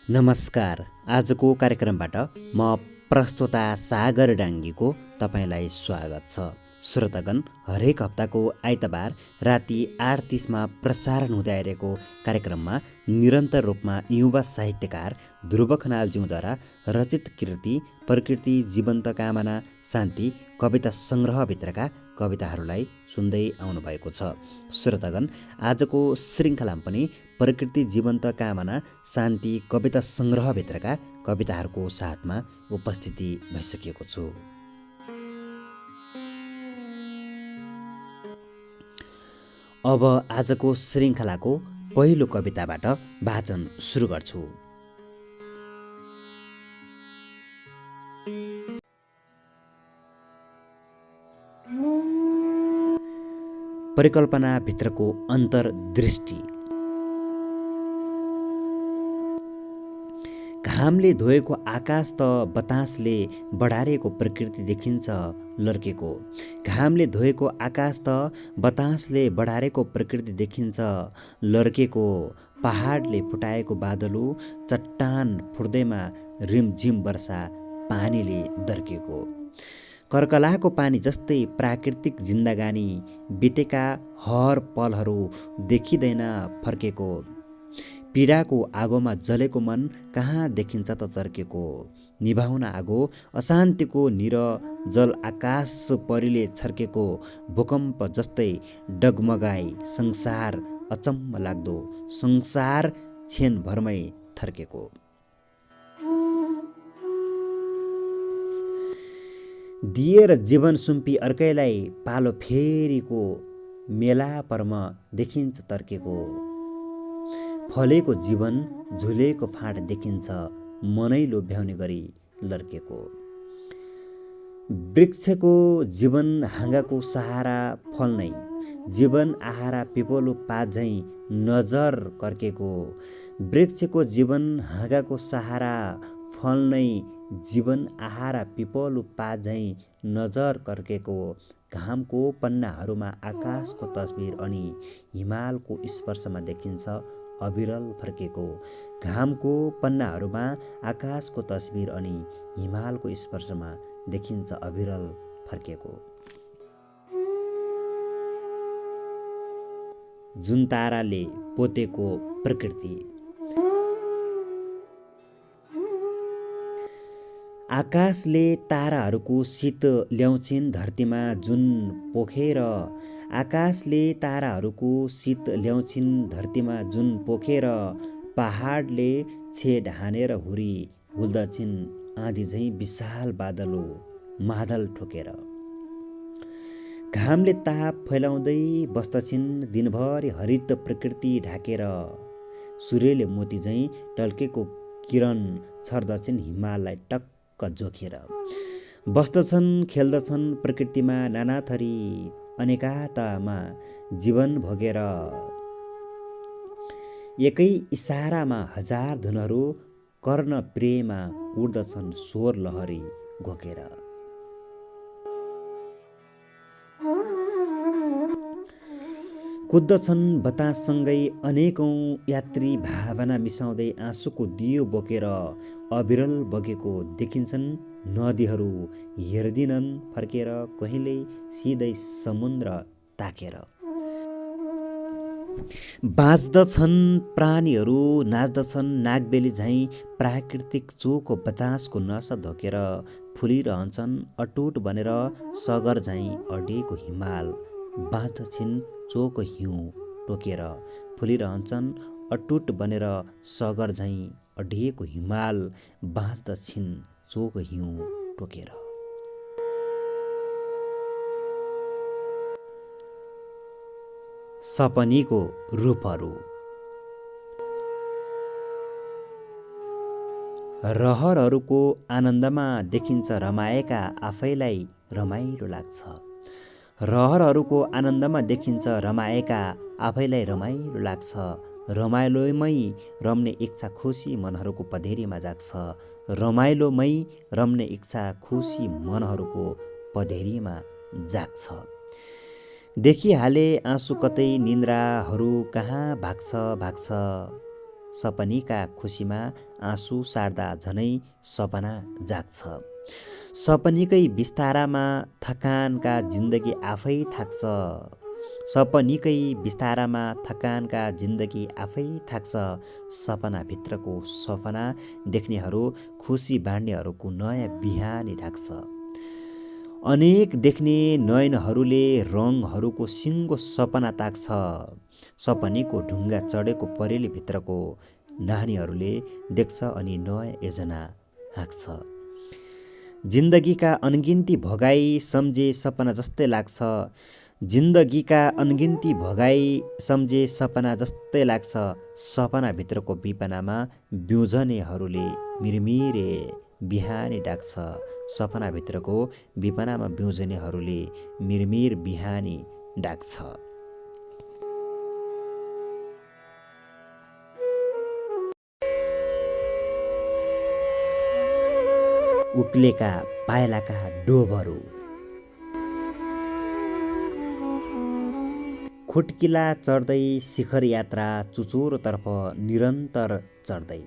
नमस्कार। आजको कार्यक्रमबाट म प्रस्तोता सागर डाङ्गीको तपाईँलाई स्वागत छ। श्रोतागण, हरेक हप्ताको आइतबार राति 8:30मा प्रसारण हुँदै आइरहेको कार्यक्रममा निरन्तर रूपमा युवा साहित्यकार ध्रुव खनालज्यूद्वारा रचित कृति प्रकृति जीवन्त कामना शान्ति कविता सङ्ग्रहभित्रका कविताहरूलाई सुन्दै आउनुभएको छ। श्रोतागण, आजको श्रृङ्खलामा पनि प्रकृति जीवन्त कामना शान्ति कविता सङ्ग्रहभित्रका कविताहरूको साथमा उपस्थिति भइसकेको छु। अब आजको श्रृङ्खलाको पहिलो कविताबाट वाचन सुरु गर्छु। परिकल्पनाभित्रको अन्तर्दृष्टि। घामले धोएको आकाश त बतासले बढारेको प्रकृति देखिन्छ लर्केको। घामले धोएको आकाश त बतासले बढारेको प्रकृति देखिन्छ लर्केको। पहाडले फुटाएको बादलु चट्टान फुट्दैमा रिमझिम वर्षा पानीले दर्केको। कर्कलाको पानी जस्तै प्राकृतिक जिन्दगानी बितेका हर पलहरू देखिँदैन फर्केको। पीडाको आगोमा जलेको मन कहाँ देखिन्छ त चर्केको। निभाउन आगो अशान्तिको निर जल आकाश परीले छर्केको। भूकम्प जस्तै डगमगाई संसार अचम्म लाग्दो संसार क्षणभरमै थर्केको। दिएर जीवन सुम्पी अर्कैलाई पालो फेरिको मेला पर्म देखिन्छ तर्केको। फलेको जीवन झुलेको फाँट देखिन्छ मनै लोभ्याउने गरी लर्केको। वृक्षको जीवन हाँगाको सहारा फल नै जीवन आहारा पिपलो पात झैँ नजर कर्केको। वृक्षको जीवन हाँगाको सहारा फल नै जीवन आहारा पिपलो पात झैँ नजर कर्केको। घामको पन्नाहरूमा आकाशको तस्बिर अनि हिमालको स्पर्शमा देखिन्छ अविरल फर्केको। घामको पन्नाहरूमा आकाशको तस्बिर अनि हिमालको स्पर्शमा देखिन्छ अविरल फर्केको। जुन ताराले पोतेको प्रकृति। आकाशले ताराहरूको शीत ल्याउँछिन् धरतीमा जुन पोखेर। आकाशले ताराहरूको शीत ल्याउँछिन् धरतीमा जुन पोखेर। पहाडले छेड हानेर हुरी हुल्दछिन् आँधी झैँ विशाल बादलो मादल ठोकेर। घामले ताप फैलाउँदै बस्दछिन् दिनभरि हरित प्रकृति ढाकेर। सूर्यले मोती झैँ टल्केको किरण छर्दछिन् हिमाललाई टक्क जोखेर। बस्दछन् खेल्दछन् प्रकृतिमा नाना थरी अनेकातामा जीवन भोगेर। एकै इसारामा हजार धुनहरू कर्ण प्रेममा उड्दछन् स्वर लहरी घोकेर। कुद्दछन् बताससँगै अनेकौं यात्री भावना मिसाउँदै आँसुको दियो बोकेर। अविरल बगेको देखिन्छन् नदीहरू हेर्दिनन् फर्केर कहिल्यै सिधै समुद्र ताकेर। बाँच्दछन् प्राणीहरू नाच्दछन् नागबेली झैँ प्राकृतिक चोको बतासको नसा धोकेर। फुलिरहन्छन् अटुट बनेर सगर झैँ अडिएको हिमाल बाँच्दछिन् चोको हिउँ टोकेर। फुलिरहन्छन् अटुट बनेर सगर झैँ अडिएको हिमाल बाँच्दछिन् चोको हिउँ टोकेर। सपनीको रूपहरू। रहरहरूको आनन्दमा देखिन्छ रमाएका आफैलाई रमाइलो लाग्छ। रहरहरूको आनन्दमा देखिन्छ रमाएका आफैलाई रमाइलो लाग्छ। रमाइलोमै रम्ने इच्छा खुसी मनहरूको पधेरीमा जाग्छ। रमाइलोमै रम्ने इच्छा खुसी मनहरूको पधेरीमा जाग्छ। देखिहाले आँसु कतै निन्द्राहरू कहाँ भाग्छ भाग्छ। सपनीका खुसीमा आँसु सार्दा झनै सपना जाग्छ। सपनीकै बिस्तारामा थकानका जिन्दगी आफै थाक्छ। सपनीकै बिस्तारामा थकानका जिन्दगी आफै थाक्छ। सपनाभित्रको सपना देख्नेहरू खुसी बाँड्नेहरूको नयाँ बिहानी ढाक्छ। अनेक देख्ने नयनहरूले रङहरूको सिङ्गो सपना ताक्छ। सपनीको ढुङ्गा चढेको परेली भित्रको नानीहरूले देख्छ अनि नयाँ योजना हाँक्छ। जिन्दगीका अनगिन्ती भोगाई सम्झे सपना जस्तै लाग्छ। जिन्दगीका अनगिन्ती भोगाई सम्झे सपना जस्तै लाग्छ। सपनाभित्रको विपनामा बिउजनेहरूले मिरमिरे बिहानी डाक्छ। सपनाभित्रको विपनामा बिउजनेहरूले मिरमिर बिहानी डाक्छ। उक्लेका पायलाका डोबहरू खुट्किला चढ्दै शिखर यात्रा चुचुरोतर्फ निरन्तर चढ्दै।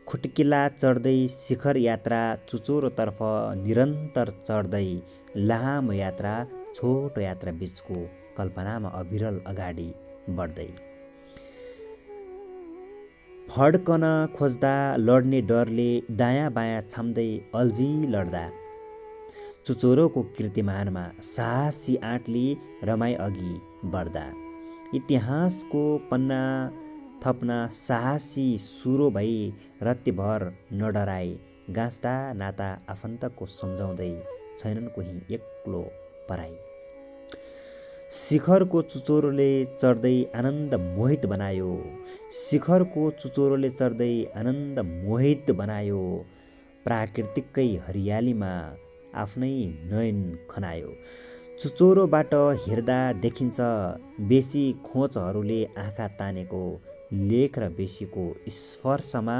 खुट्किला चढ्दै शिखर यात्रा चुचुरोतर्फ निरन्तर चढ्दै। लामो यात्रा छोटो यात्रा बिचको कल्पनामा अविरल अगाडि बढ्दै। फड्कन खोज्दा लड्ने डरले दायाँ बायाँ छाम्दै अल्झी लड्दा। चुचुरोको कीर्तिमानमा साहसी आँटले रमाई अघि बढ्दा। इतिहासको पन्ना थप्न साहसी सुरो भई रत्तिभर नडराई। गाँच्दा नाता आफन्तको सम्झाउँदै छैनन् कोही एक्लो पराई। शिखरको चुचुरोले चढ्दै आनन्द मोहित बनायो। शिखरको चुचुरोले चढ्दै आनन्द मोहित बनायो। प्राकृतिककै हरियालीमा आफ्नै नयन खनायो। चुचुरोबाट हेर्दा देखिन्छ बेसी खोचहरूले आँखा तानेको। लेख र बेसीको स्पर्शमा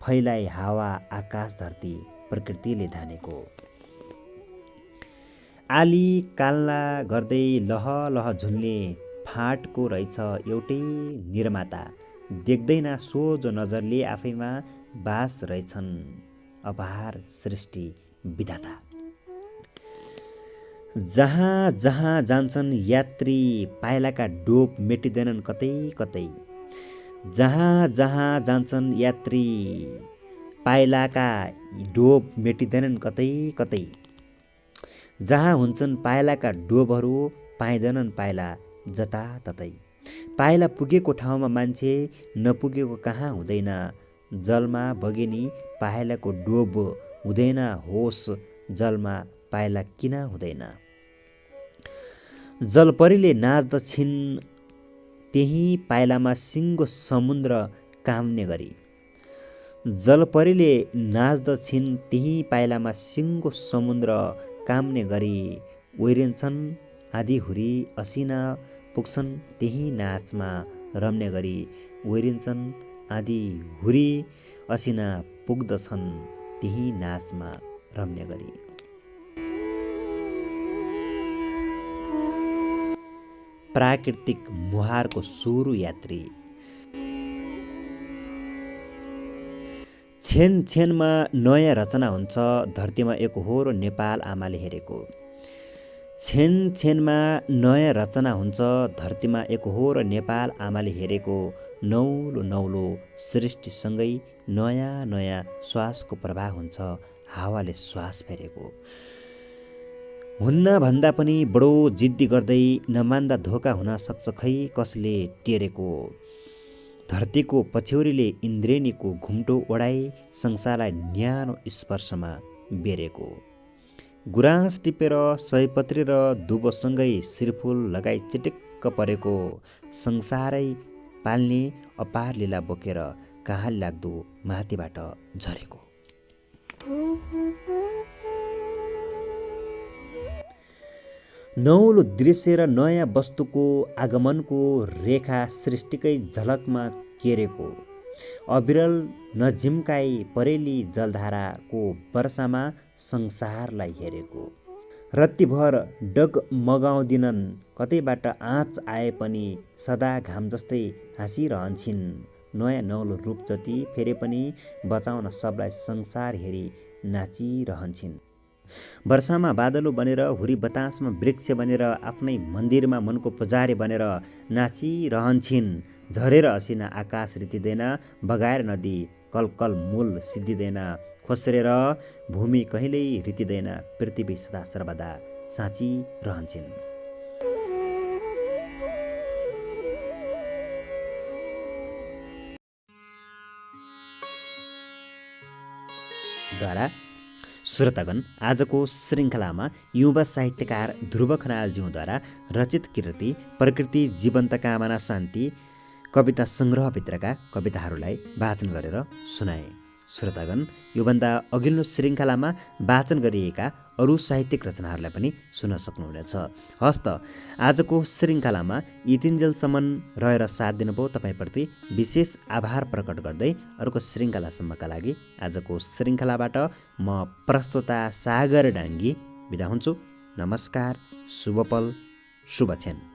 फैलाई हावा आकाश धरती प्रकृतिले धानेको। आली काल्ला गर्दै लह लह झुल्ने फाँटको रहेछ एउटै निर्माता। देख्दैन सोझो नजरले आफैमा बास रहेछन् अपार सृष्टि विधाता। जहाँ जहाँ जान्छन् यात्री पाइलाका डोब मेटिँदैनन् कतै कतै। जहाँ जहाँ जान्छन् यात्री पाइलाका डोब मेटिँदैनन् कतै कतै। जहाँ हुन्छन् पाइलाका डोबहरू पाइँदैनन् पाइला जताततै। पाइला पुगेको ठाउँमा मान्छे नपुगेको कहाँ हुँदैन। जलमा बगिनी पाइलाको डोब हुँदैन होस् जलमा पाइला किन हुँदैन। जलपरीले नाच्दछिन् त्यही पाइलामा सिङ्गो समुद्र काम्ने गरी। जलपरीले नाच्दछिन् त्यही पाइलामा सिङ्गो समुद्र काम्ने गरी। ओइरिन्छन् आँधीहुरी असिना पुग्छन् त्यही नाचमा रम्ने गरी। ओइरिन्छन् आँधीहुरी असिना पुग्दछन् त्यही नाचमा रम्ने गरी। प्राकृतिक मुहारको सुरु यात्री। छेन छेनमा नयाँ रचना हुन्छ धरतीमा एकहोरो नेपाल आमाले हेरेको। छेन छेनमा नयाँ रचना हुन्छ धरतीमा एकहोरो नेपाल आमाले हेरेको। नौलो नौलो सृष्टिसँगै नयाँ नयाँ श्वासको प्रवाह हुन्छ हावाले श्वास फेरेको। हुन्न भन्दा पनि बडो जिद्दी गर्दै नमान्दा धोका हुन सक्छ खै कसले टेरेको। धरतीको पछ्यौरीले इन्द्रेणीको घुम्टो ओढाई संसारलाई न्यानो स्पर्शमा बेरेको। गुराँस टिपेर सयपत्री र दुबोसँगै श्रीफुल लगाई चिटिक्क परेको। संसारै पाल्ने अपार लीला बोकेर कहाँ लाग्दो माथिबाट झरेको। नौलो दृश्य र नयाँ वस्तुको आगमनको रेखा सृष्टिकै झलकमा केरेको। अविरल नझिम्काई परेली जलधाराको वर्षामा संसारलाई हेरेको। रत्तिभर डगमगाउँदिनन् कतैबाट आँच आए पनि सदा घाम जस्तै हाँसिरहन्छन्। नयाँ नौलो रूप जति फेरि पनि बचाउन सबलाई संसार हेरी नाचिरहन्छन्। वर्षामा बादलो बनेर, हुरी बतासमा वृक्ष बनेर, आफ्नै मन्दिरमा मनको पुजारी बनेर नाचिरहन्छन्। झरेर असिना आकाश रितिँदैन, बगाएर नदी कलकल मूल सिद्धिँदैन, खोस्रेर भूमि कहिल्यै रितिँदैन, पृथ्वी सदा सर्वदा साँचिरहन्छन्। द्वारा श्रोतागण, आजको श्रृङ्खलामा युवा साहित्यकार ध्रुव खनालज्यूद्वारा रचित कृति प्रकृति जीवन्त कामना शान्ति कविता सङ्ग्रहभित्रका कविताहरूलाई वाचन गरेर सुनाए। श्रोतागण, योभन्दा अघिल्लो श्रृङ्खलामा वाचन गरिएका अरू साहित्यिक रचनाहरूलाई पनि सुन्न सक्नुहुनेछ। हस्त आजको श्रृङ्खलामा यतिन्जेलसम्म रहेर साथ दिनुभयो तपाईँप्रति विशेष आभार प्रकट गर्दै अर्को श्रृङ्खलासम्मका लागि आजको श्रृङ्खलाबाट म प्रस्तोता सागर डाङ्गी बिदा हुन्छु। नमस्कार, शुभ पल, शुभ क्षण।